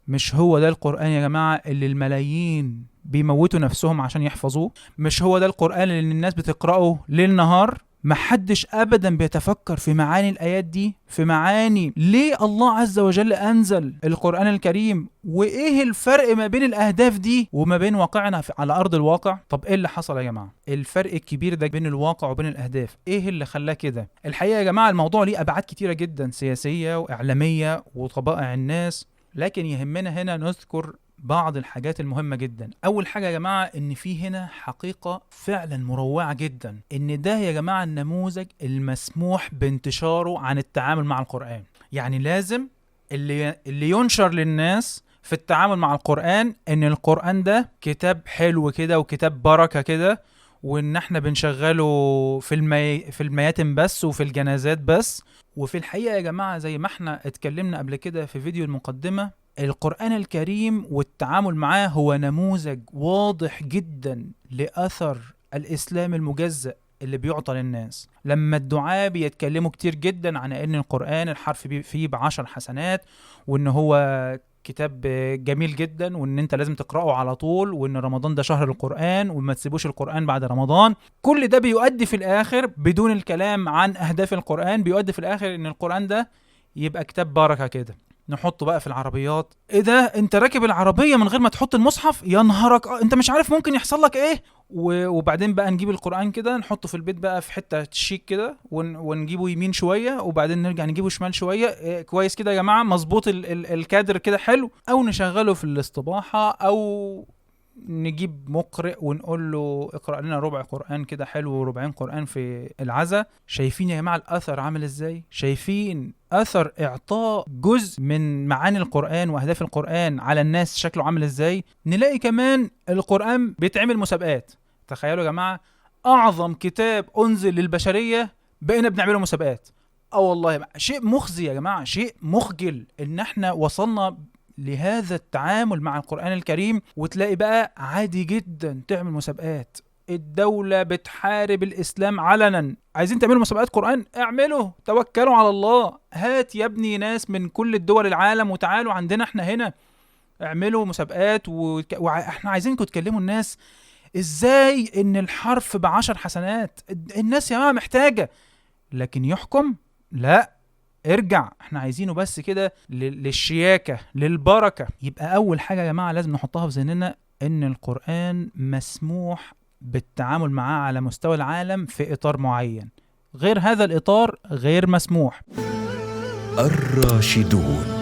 مش هو ده القرآن يا جماعة اللي الملايين بيموتوا نفسهم عشان يحفظوه؟ مش هو ده القرآن اللي الناس بتقرأه ليل نهار؟ محدش ابدا بيتفكر في معاني الايات دي، في معاني ليه الله عز وجل انزل القرآن الكريم، وايه الفرق ما بين الاهداف دي وما بين واقعنا على ارض الواقع. طب ايه اللي حصل يا جماعة؟ الفرق الكبير ده بين الواقع وبين الاهداف ايه اللي خلاه كده؟ الحقيقة يا جماعة الموضوع ليه ابعاد كتيرة جدا، سياسية واعلامية وطبائع الناس، لكن يهمنا هنا نذكر بعض الحاجات المهمة جدا. أول حاجة يا جماعة إن في هنا حقيقة فعلا مروعة جدا، إن ده يا جماعة النموذج المسموح بانتشاره عن التعامل مع القرآن. يعني لازم اللي ينشر للناس في التعامل مع القرآن إن القرآن ده كتاب حلو كده وكتاب بركة كده، وإن احنا بنشغله في المياتم بس وفي الجنازات بس. وفي الحقيقة يا جماعة زي ما احنا اتكلمنا قبل كده في فيديو المقدمة، القرآن الكريم والتعامل معاه هو نموذج واضح جدا لأثر الإسلام المجزأ اللي بيعطى للناس. لما الدعاة بيتكلموا كتير جدا عن ان القرآن الحرف فيه ب10 حسنات، وان هو كتاب جميل جدا، وان انت لازم تقرأه على طول، وان رمضان ده شهر القرآن وما تسيبوش القرآن بعد رمضان، كل ده بيؤدي في الاخر بدون الكلام عن اهداف القرآن، بيؤدي في الاخر ان القرآن ده يبقى كتاب بركة كده. نحطه بقى في العربيات، ايه ده انت راكب العربية من غير ما تحط المصحف؟ يا نهارك انت مش عارف ممكن يحصل لك ايه. وبعدين بقى نجيب القرآن كده نحطه في البيت بقى في حتة شيك كده، ونجيبه يمين شوية وبعدين نرجع نجيبه شمال شوية. إيه كويس كده يا جماعة، مظبوط الكادر كده حلو. او نشغله في الاستباحة، او نجيب مقرئ ونقول له اقرأ لنا ربع قرآن كده حلو وربعين قرآن في العزا. شايفين يا جماعة الأثر عامل ازاي؟ شايفين أثر إعطاء جزء من معاني القرآن وأهداف القرآن على الناس شكله عامل ازاي؟ نلاقي كمان القرآن بيتعمل مسابقات. تخيلوا يا جماعة، أعظم كتاب أنزل للبشرية بقينا بنعمله مسابقات. والله شيء مخزي يا جماعة، شيء مخجل إن احنا وصلنا لهذا التعامل مع القرآن الكريم. وتلاقي بقى عادي جدا تعمل مسابقات. الدولة بتحارب الإسلام علنا، عايزين تعملوا مسابقات قرآن؟ اعملوا، توكلوا على الله. هات يا ابني ناس من كل الدول العالم وتعالوا عندنا احنا هنا اعملوا مسابقات واحنا عايزينكم تكلموا الناس ازاي ان الحرف ب10 حسنات. الناس يا جماعة محتاجة، لكن يحكم لا، ارجع. احنا عايزينه بس كده للشياكة للبركة. يبقى اول حاجة يا جماعة لازم نحطها في ذهننا ان القرآن مسموح بالتعامل معاه على مستوى العالم في اطار معين، غير هذا الاطار غير مسموح. الراشدون.